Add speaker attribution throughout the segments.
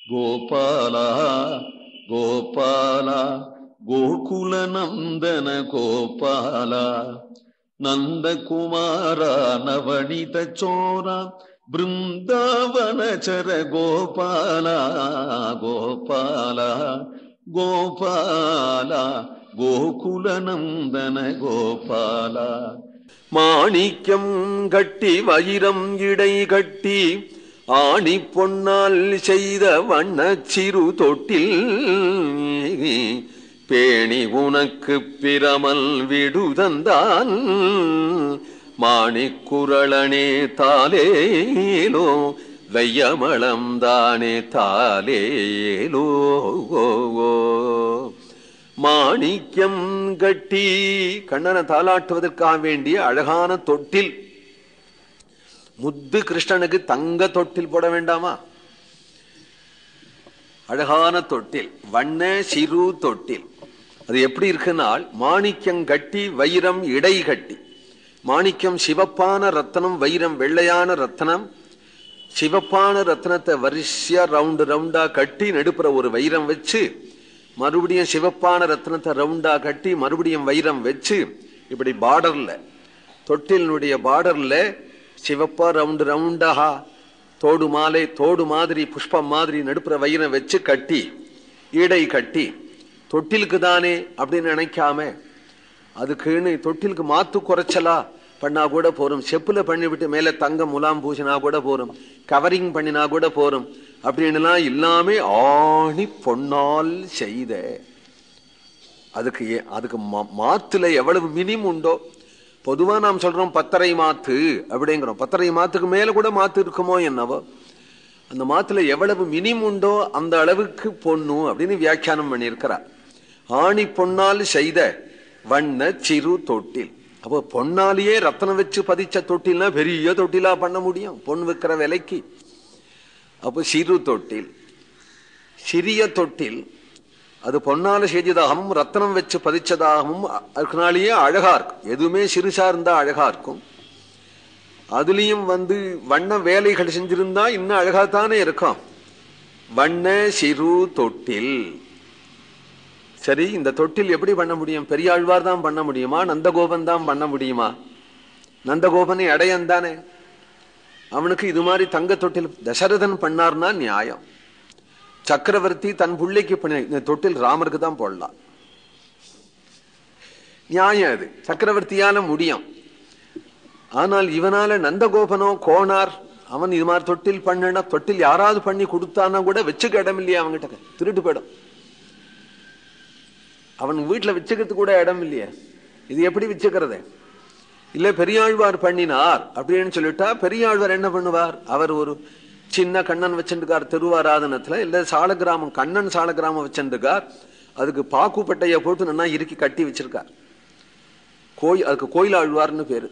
Speaker 1: கோபாலா கோபாலா கோகுல நந்தன கோபாலா நந்தகுமாரா நவனித சோரா பிருந்தாவனச்சர கோபாலா கோபாலா கோபாலா கோகுல நந்தன கோபாலா. மாணிக்கம் கட்டி வைரம் இடை கட்டி ஆணி பொன்னால் செய்த வண்ணச்சிறு தொட்டில் பேணி உனக்கு பிரமல் விடுதந்தான் மாணிக்குரளனே தாலேலோ வையமளம் தானே தாலேலோ. மாணிக்கம் கட்டி கண்ணனை தாலாட்டுவதற்காக வேண்டிய அழகான தொட்டில். முத்து கிருஷ்ணனுக்கு தங்க தொட்டில் போட வேண்டாமா? அழகான தொட்டில், வண்ண சிறு தொட்டில். அது எப்படி இருக்குனால் மாணிக்கம் கட்டி வைரம் இடை கட்டி. மாணிக்கம் சிவப்பான ரத்தனம், வைரம் வெள்ளையான ரத்தனம். சிவப்பான ரத்னத்தை வரிசையா ரவுண்டு ரவுண்டா கட்டி நடுப்புற ஒரு வைரம் வச்சு, மறுபடியும் சிவப்பான ரத்னத்தை ரவுண்டா கட்டி மறுபடியும் வைரம் வச்சு, இப்படி பார்டர்ல தொட்டிலுடைய பார்டர்ல சிவப்பா ரவுண்டு ரவுண்டாக தோடு மாலை தோடு மாதிரி புஷ்பம் மாதிரி நடுப்புற வைரம் வச்சு கட்டி ஈடை கட்டி. தொட்டிலுக்கு தானே அப்படின்னு நினைக்காம அதுக்குன்னு தொட்டிலுக்கு மாத்து குறைச்சலா பண்ணா கூட போறோம். செப்புல பண்ணிவிட்டு மேல தங்க முலாம் பூசினா கூட போறோம், கவரிங் பண்ணினா கூட போறோம். அப்படின்னுலாம் இல்லாம ஆணி பொன்னால் செய்த அதுக்கு மாத்துல எவ்வளவு மினிமம் உண்டோ. பொதுவா நாம் சொல்றோம் பத்தரை மாத்து அப்படிங்கிறோம். பத்தரை மாத்துக்கு மேல கூட மாத்து இருக்குமோ என்னவோ. அந்த மாத்துல எவ்வளவு மினிமம் உண்டோ அந்த அளவுக்கு பொண்ணு அப்படின்னு வியாக்கியானம் பண்ணியிருக்கிறார். ஆணி பொன்னால் செய்த வண்ண சிறு தொட்டில். அப்போ பொன்னாலேயே ரத்தனம் வச்சு பதிச்ச தொட்டில்னா பெரிய தொட்டிலா பண்ண முடியும் பொன் விற்கிற விலைக்கு. அப்போ சிறு தொட்டில், சிறிய தொட்டில், அது பொன்னால செஞ்சதாகவும் ரத்தனம் வச்சு பதிச்சதாகவும் அதனாலேயே அழகா இருக்கும். எதுவுமே சிறுசா இருந்தா அழகா இருக்கும். அதுலயும் வண்ண வேலைகள் செஞ்சிருந்தா இன்னும் அழகாத்தானே இருக்கும். வண்ண சிறு தொட்டில். சரி, இந்த தொட்டில் எப்படி பண்ண முடியும்? பெரியாழ்வார் தான் பண்ண முடியுமா? நந்தகோபன் தான் பண்ண முடியுமா? நந்தகோபனை அடையன் தானே. அவனுக்கு இது மாதிரி தங்க தொட்டில் தசரதன் பண்ணார்னா நியாயம். சக்கரவர்த்தி தன் பிள்ளைக்கு பண்ண இந்த தொட்டில் ராமருக்கு தான் போடலாம், நியாயம். அது சக்கரவர்த்தியால முடியும். ஆனால் இவனால நந்தகோபனோ கோனார் அவன் இது மாதிரி தொட்டில் பண்ணா, தொட்டில் யாராவது பண்ணி கொடுத்தானா கூட வச்சுக்க இடம் இல்லையா அவன்கிட்ட, திருட்டு போயிடும். அவன் வீட்டுல வச்சுக்கிறதுக்கு கூட இடம் இல்லையா, இது எப்படி வச்சுக்கிறது? இல்ல பெரியாழ்வார் பண்ணினார் அப்படின்னு சொல்லிட்டா பெரியாழ்வார் என்ன பண்ணுவார்? அவர் ஒரு சின்ன கண்ணன் வச்சுருக்கார் திருவாராதனத்துல, இல்ல சாலகிராமம் கண்ணன் சாலகிராமம் வச்சுருக்கார். அதுக்கு பாக்குப்பட்டைய போட்டு நல்லா இறுக்கி கட்டி வச்சிருக்கார். அதுக்கு கோயில் ஆழ்வார்னு பேரு.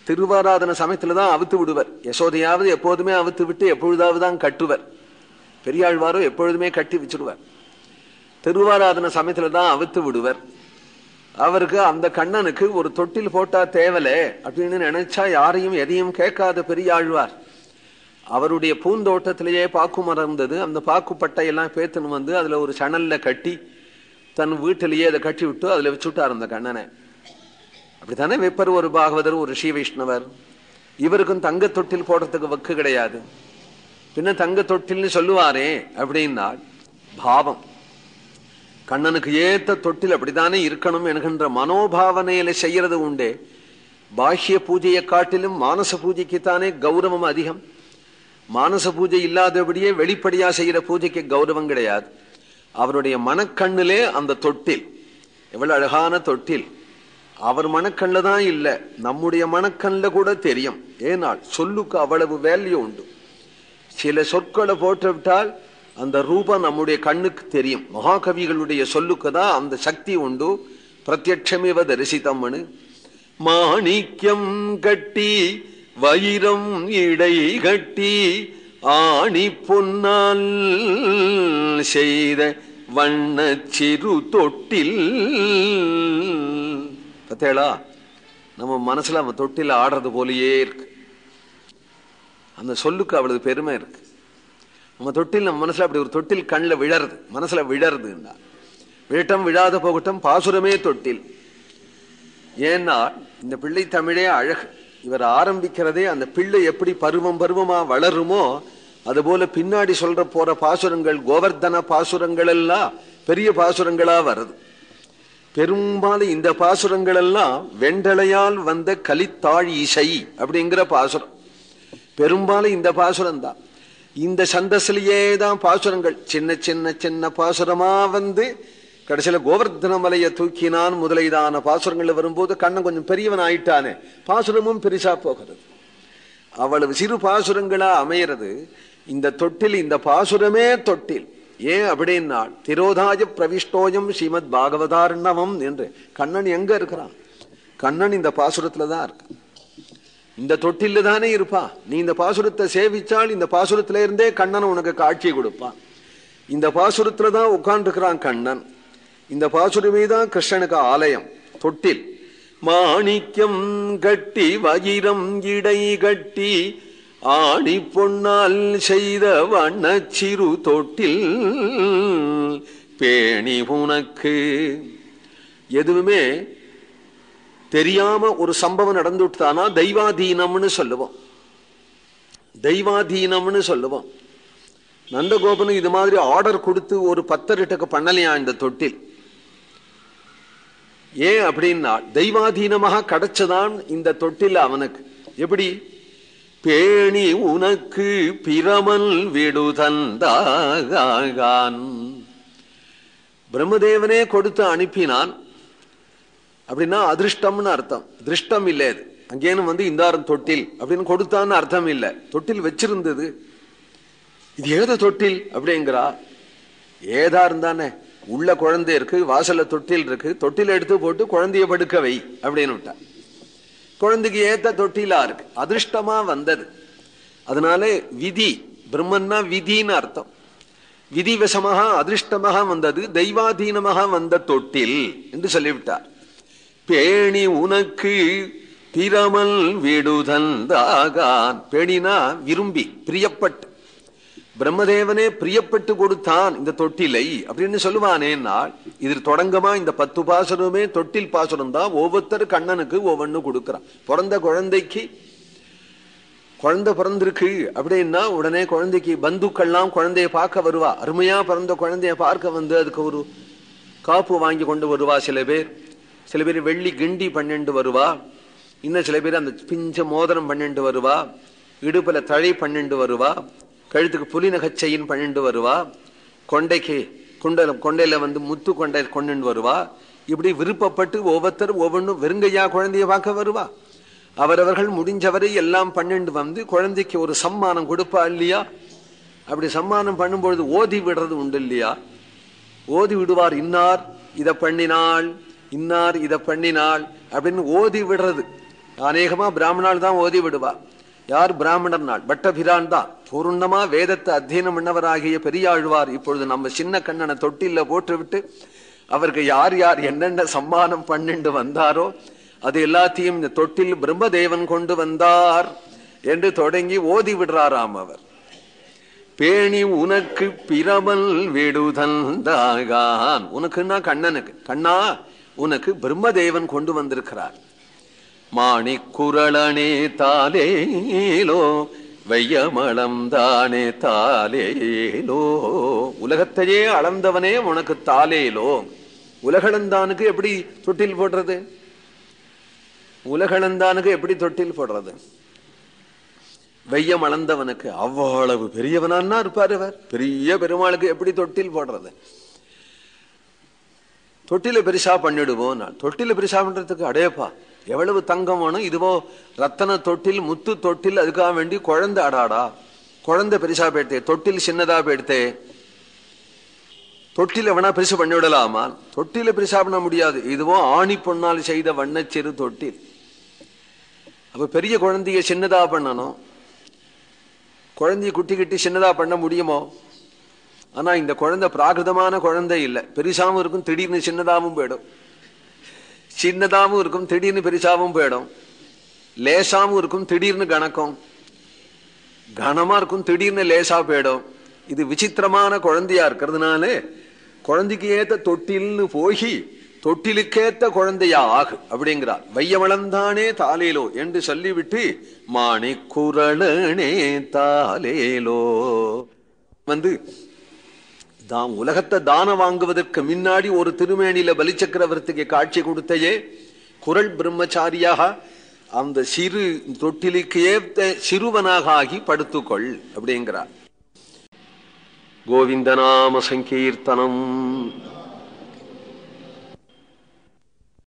Speaker 1: திருவாராதன சமயத்துலதான் அவுத்து விடுவர். யசோதையாவது எப்போதுமே அவுத்து விட்டு எப்பொழுதாவது தான் கட்டுவர். பெரியாழ்வாரோ எப்பொழுதுமே கட்டி வச்சிருவார். திருவாராதன சமயத்துலதான் அவுத்து விடுவர். அவருக்கு அந்த கண்ணனுக்கு ஒரு தொட்டில் போட்டா தேவல அப்படின்னு நினைச்சா யாரையும் எதையும் கேட்காத பெரியாழ்வார் அவருடைய பூந்தோட்டத்திலேயே பாக்கு மரம் இருந்தது. அந்த பாக்கு பட்டையெல்லாம் பேத்துன்னு அதுல ஒரு சணல்ல கட்டி தன் வீட்டிலேயே அதை கட்டி விட்டு அதுல வச்சுட்டார் அந்த கண்ணனை. அப்படித்தானே வெப்பர் ஒரு பாகவதர், ஒரு ஸ்ரீ வைஷ்ணவர். இவருக்கும் தங்க தொட்டில் போடுறதுக்கு வக்கு கிடையாது. பின்ன தங்க தொட்டில்னு சொல்லுவாரே அப்படின்னா பாவம். கண்ணனுக்கு ஏத்த தொட்டில் அப்படித்தானே இருக்கணும் என்கின்ற மனோபாவனையில செய்யறது உண்டே. பாஹ்ய பூஜையை காட்டிலும் மானச பூஜைக்குத்தானே கௌரவம் அதிகம். மானச பூஜை இல்லாதபடியே வெளிப்படையா செய்யற பூஜைக்கு கௌரவம் கிடையாது. அவருடைய மனக்கண்ணிலே அந்த தொட்டில் எவ்வளவு அழகான தொட்டில். அவர் மனக்கண்ல தான் இல்ல, நம்முடைய மனக்கண்ல கூட தெரியும். ஏனால் சொல்லுக்கு அவ்வளவு வேல்யூ உண்டு. சில சொற்களை போட்டு விட்டால் அந்த ரூபம் நம்முடைய கண்ணுக்கு தெரியும். மகாகவிகளுடைய சொல்லுக்கு தான் அந்த சக்தி உண்டு. பிரத்யட்சமேவ தரிசிதம்னு. மாணிக்கம் கட்டி வைரம் இடை கட்டி ஆணி பொன்னால் செய்த வண்ண சிறு தொட்டில். பத்தேளா, நம்ம மனசுல அவன் தொட்டில ஆடுறது போலயே இருக்கு. அந்த சொல்லுக்கு அவ்வளவு பெருமை இருக்கு. நம்ம தொட்டில் நம்ம மனசுல அப்படி ஒரு தொட்டில் கண்ணில் விழருது, மனசுல விழருதுன்னா விழட்டம், விழாத போகட்டும், பாசுரமே தொட்டில். ஏன்னா இந்த பிள்ளை தமிழே அழகு. இவர் ஆரம்பிக்கிறதே அந்த பிள்ளை எப்படி பருவம் பருவமா வளருமோ அதுபோல பின்னாடி சொல்ற போற பாசுரங்கள், கோவர்தன பாசுரங்கள் எல்லாம் பெரிய பாசுரங்களா வருது. பெரும்பாலும் இந்த பாசுரங்கள் எல்லாம் வெண்டளையால் வந்த கலித்தாழ் இசை அப்படிங்கிற பாசுரம். பெரும்பாலும் இந்த பாசுரம் தான். இந்த சந்தஸ்லயே தான் பாசுரங்கள் சின்ன சின்ன சின்ன பாசுரமா வந்து கடைசியில கோவர்தன மலையை தூக்கினான் முதலைதான பாசுரங்கள் வரும்போது கண்ணன் கொஞ்சம் பெரியவன் ஆயிட்டானே, பாசுரமும் பெருசா போகிறது. அவ்வளவு சிறு பாசுரங்களா அமைகிறது இந்த தொட்டில். இந்த பாசுரமே தொட்டில். ஏன் அப்படின்னா திரோதாய பிரவிஷ்டோயம் ஸ்ரீமத் பாகவதார்ணவம் என்று கண்ணன் எங்க இருக்கிறான்? கண்ணன் இந்த பாசுரத்துலதான் இருக்கான், இந்த தொட்டில தானே இருப்பா. நீ இந்த பாசுரத்தை சேவிச்சால் இந்த பாசுரத்தில இருந்தே கண்ணன் உனக்கு காட்சி கொடுப்பான். இந்த பாசுரத்துலதான் உட்கார்ந்து இருக்கிறான் கண்ணன். இந்த பாசுரமே தான் கிருஷ்ணனுக்கு ஆலயம், தொட்டில். மாணிக்கம் கட்டி வயிரம் இடை கட்டி ஆணி பொன்னால் செய்த வண்ண சிறு தொட்டில் பேணி உனக்கு. எதுவுமே தெரியாம ஒரு சம்பவம் நடந்துட்டானா தெய்வாதீனம்னு சொல்லுவோம், தெய்வாதீனம்னு சொல்லுவோம். நந்தகோபனு இது மாதிரி ஆர்டர் கொடுத்து ஒரு 10 லிட்டருக்கு பண்ணலையா இந்த தொட்டில். ஏன் அப்படின்னா தெய்வாதீனமாக கிடைச்சதான் இந்த தொட்டில் அவனுக்கு. எப்படி? பேணி உனக்கு பிரமல் விடுதந்தாகான். பிரம்மதேவனே கொடுத்து அனுப்பினான் அப்படின்னா அதிருஷ்டம்னு அர்த்தம். திருஷ்டம் இல்லை, அது அங்கேனும் வந்து இந்தாரம் தொட்டில் அப்படின்னு கொடுத்தான்னு அர்த்தம் இல்லை. தொட்டில் வச்சிருந்தது. இது ஏதோ தொட்டில் அப்படிங்கிறா. ஏதா இருந்தானே, உள்ள குழந்தை இருக்கு, வாசல்ல தொட்டில் இருக்கு, தொட்டில் எடுத்து போட்டு குழந்தைய படுக்க வை அப்படின்னு விட்டா. குழந்தைக்கு ஏத்த தொட்டிலா இருக்கு, அதிர்ஷ்டமா வந்தது. அதனால விதி, பிரம்மன்னா விதின்னு அர்த்தம். விதிவசமாக அதிர்ஷ்டமாக வந்தது, தெய்வாதீனமாக வந்த தொட்டில் என்று சொல்லிவிட்டார். பேணி உனக்கு பிரமல் விடுதந்தாகான். பேணினா விரும்பி, பிரியப்பட்டு. பிரம்மதேவனே பிரியப்பட்டு கொடுத்தான் இந்த தொட்டிலை அப்படின்னு சொல்லுவானேன்னா இது தொடங்கமா இந்த 10 பாசுரமே தொட்டில் பாசுரம் தான். ஒவ்வொருத்தர் கண்ணனுக்கு ஒவ்வொன்னு கொடுக்கிறான். பிறந்த குழந்தைக்கு, குழந்தை பிறந்திருக்கு அப்படின்னா உடனே குழந்தைக்கு பந்துக்கள்லாம் குழந்தைய பார்க்க வருவா. அருமையா பிறந்த குழந்தைய பார்க்க வந்து அதுக்கு ஒரு காப்பு வாங்கி கொண்டு வருவா. சில பேர் வெள்ளி கிண்டி பண்ணிட்டு வருவா. இன்னும் சில பேர் அந்த பிஞ்ச மோதிரம் பண்ணிட்டு வருவா. இடுப்புல தழை பண்ணிட்டு வருவா. கழுத்துக்கு புலி நகைச்சையின் பண்ணிட்டு வருவா. கொண்டைக்கு கொண்டையில வந்து முத்து கொண்டை கொண்டு வருவா. இப்படி விருப்பப்பட்டு ஒவ்வொருத்தரும் ஒவ்வொன்றும் வெறுங்கையா குழந்தைய பார்க்க வருவா. அவரவர்கள் முடிஞ்சவரை எல்லாம் பண்ணிட்டு வந்து குழந்தைக்கு ஒரு சம்மானம் கொடுப்பா இல்லையா? அப்படி சம்மானம் பண்ணும்பொழுது ஓதி விடுறது உண்டு இல்லையா? ஓதி விடுவார். இன்னார் இதை பண்ணினாள், இன்னார் இதை பண்ணினாள் அப்படின்னு ஓதி விடுறது. அநேகமா பிராமணால் தான் ஓதி விடுவா. யார்? பிராமணர் நாள். பட்டபிரான் தான் பூர்ணமா வேதத்தை அத்தியனம் பண்ணவராகிய பெரியாழ்வார் இப்பொழுது நம்ம சின்ன கண்ணனை தொட்டில போட்டு விட்டு அவருக்கு யார் யார் என்னென்ன சம்மானம் பண்ணிட்டு வந்தாரோ அது எல்லாத்தையும் இந்த தொட்டில் பிரம்மதேவன் கொண்டு வந்தார் என்று தொடங்கி ஓதி விடுறாராம் அவர். பேணி உனக்கு பிரமல் விடுதந்தாகான். உனக்குன்னா கண்ணனுக்கு. கண்ணா, உனக்கு பிரம்மதேவன் கொண்டு வந்திருக்கிறார். மாணிக்குரளனே தாலேலோ வையமளம் தானே தாலேலோ. உலகத்தையே அளந்தவனே உனக்கு தாலேலோ. உலகளந்தானுக்கு எப்படி தொட்டில் போடுறது? உலகளந்தானுக்கு எப்படி தொட்டில் போடுறது? வையம் அளந்தவனுக்கு அவ்வளவு பெரியவனான்னா இருப்பார் அவர். பெரிய பெருமாளுக்கு எப்படி தொட்டில் போடுறது? தொட்டில பெருசா பண்ணிடுவோம். தொட்டில பெருசா பண்றதுக்கு அடேப்பா எவ்வளவு தங்கம் வேணும்? இதுவோ ரத்தன தொட்டில், முத்து தொட்டில், அதுக்காக வேண்டி குழந்தை. அடாடா, குழந்தை பெருசா போயிடுத்தே, தொட்டில் சின்னதா போயிடுத்தே. தொட்டில வேணா பெருசு பண்ணி விடலாமா? தொட்டில பெருசா பண்ண முடியாது. இதுவோ ஆணி பொன்னால் செய்த வண்ணச்சிறு தொட்டில். அப்ப பெரிய குழந்தைய சின்னதா பண்ணணும். குழந்தைய குட்டி கிட்டி சின்னதா பண்ண முடியுமோ? ஆனா இந்த குழந்தை பிராகிருதமான குழந்தை இல்லை. பெருசாவும் இருக்கும், திடீர்னு சின்னதாவும் போயிடும். சின்னதாவும் இருக்கும், திடீர்னு பெருசாவும் போயிடும். லேசாவும் இருக்கும், திடீர்னு கணக்கும். கனமா இருக்கும், திடீர்னு லேசா போயிடும். இது விசித்திரமான குழந்தையா இருக்கிறதுனால குழந்தைக்கு ஏத்த தொட்டில்னு போகி தொட்டிலுக்கேத்த குழந்தையா ஆகு அப்படிங்கிறார். வையவளந்தானே தாலேலோ என்று சொல்லிவிட்டு மாணிக்குரளனே தாலேலோ உலகத்தை தானம் வாங்குவதற்கு முன்னாடி ஒரு திருமேனியில பலிச்சக்கரவர்த்திக்கு காட்சி கொடுத்தையே குரல் பிரம்மச்சாரியாக அந்த சிறு தொட்டிலுக்கு ஏத்த சிறுவனாக ஆகி படுத்துக்கொள் அப்படிங்கிறார். கோவிந்த நாம சங்கீர்த்தனம்.